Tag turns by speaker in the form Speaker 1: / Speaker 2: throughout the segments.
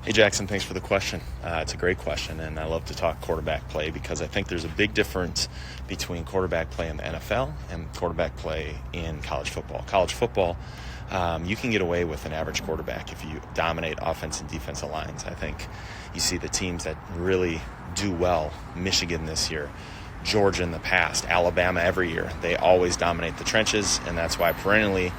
Speaker 1: Hey Jackson, thanks for the question. It's a great question, and I love to talk quarterback play because I think there's a big difference between quarterback play in the NFL and quarterback play in college football. College football, you can get away with an average quarterback if you dominate offense and defensive lines. I think you see the teams that really do well, Michigan this year, Georgia in the past, Alabama every year. They always dominate the trenches, and that's why perennially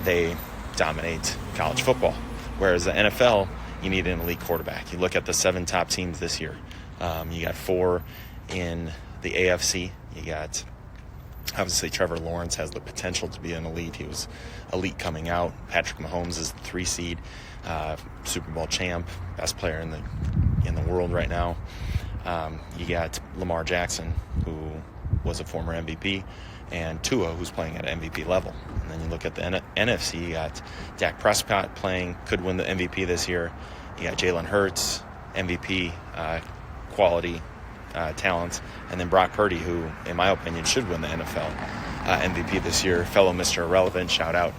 Speaker 1: they dominate college football. Whereas the NFL, you need an elite quarterback. You look at the 7 top teams this year. You got 4 in the AFC. You got, obviously, Trevor Lawrence has the potential to be an elite. He was elite coming out. Patrick Mahomes is the 3 seed, Super Bowl champ, best player in the world right now. You got Lamar Jackson, who was a former MVP, and Tua, who's playing at an MVP level. And then you look at the NFC, you got Dak Prescott could win the MVP this year. You got Jalen Hurts, MVP quality talent, and then Brock Purdy, who, in my opinion, should win the NFL MVP this year. Fellow Mr. Irrelevant, shout out.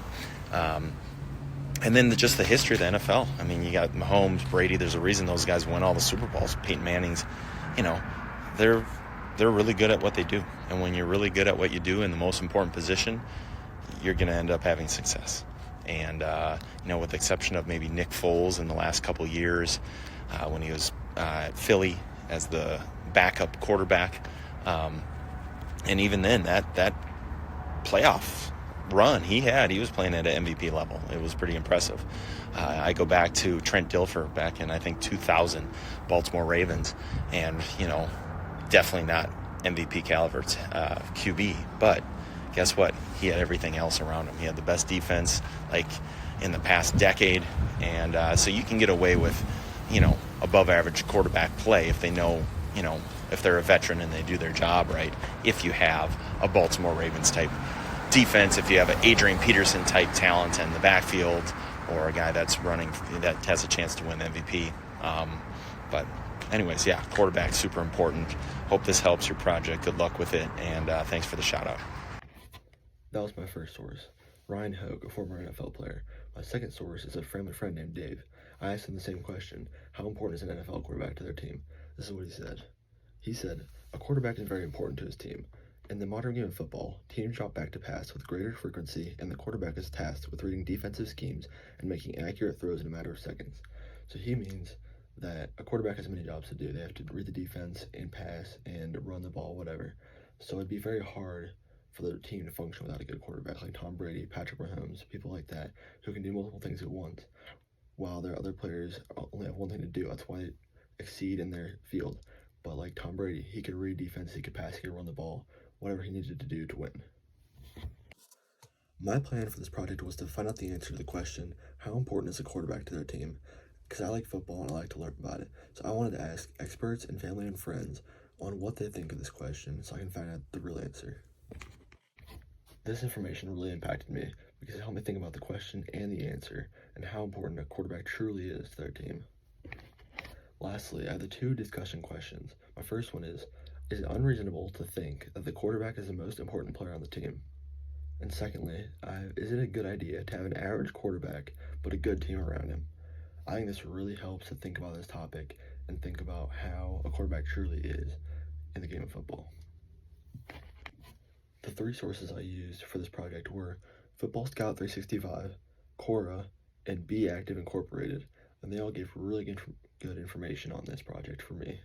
Speaker 1: And then just the history of the NFL. I mean, you got Mahomes, Brady. There's a reason those guys win all the Super Bowls. Peyton Manning's, they're really good at what they do. And when you're really good at what you do in the most important position, you're going to end up having success. And, with the exception of maybe Nick Foles in the last couple years, when he was at Philly as the backup quarterback. And even then, that playoff run he was playing at an MVP level. It was pretty impressive. I go back to Trent Dilfer back in, I think, 2000, Baltimore Ravens, and, definitely not MVP caliber QB, but guess what? He had everything else around him. He had the best defense, like, in the past decade, and so you can get away with, above average quarterback play if they know, if they're a veteran and they do their job right. If you have a Baltimore Ravens type defense, if you have an Adrian Peterson type talent in the backfield, or a guy that has a chance to win MVP. But anyways, yeah, quarterback, super important. Hope this helps your project. Good luck with it, and thanks for the shout out.
Speaker 2: That was my first source, Ryan Hogue, a former NFL player. My second source is a family friend named Dave. I asked him the same question: how important is an NFL quarterback to their team? This is what he said. He said, a quarterback is very important to his team. In the modern game of football, teams drop back to pass with greater frequency, and the quarterback is tasked with reading defensive schemes and making accurate throws in a matter of seconds. So he means that a quarterback has many jobs to do. They have to read the defense and pass and run the ball, whatever. So it'd be very hard for their team to function without a good quarterback like Tom Brady, Patrick Mahomes, people like that, who can do multiple things at once, while their other players only have one thing to do. That's why they exceed in their field. But like Tom Brady, he could read defense, he could pass, he could run the ball, whatever he needed to do to win. My plan for this project was to find out the answer to the question, how important is a quarterback to their team? Because I like football and I like to learn about it. So I wanted to ask experts and family and friends on what they think of this question so I can find out the real answer. This information really impacted me because it helped me think about the question and the answer and how important a quarterback truly is to their team. Lastly, I have the 2 discussion questions. My first one is it unreasonable to think that the quarterback is the most important player on the team? And secondly, is it a good idea to have an average quarterback but a good team around him? I think this really helps to think about this topic and think about how a quarterback truly is in the game of football. The 3 sources I used for this project were Football Scout 365, Quora, and Be Active Incorporated, and they all gave really good information on this project for me.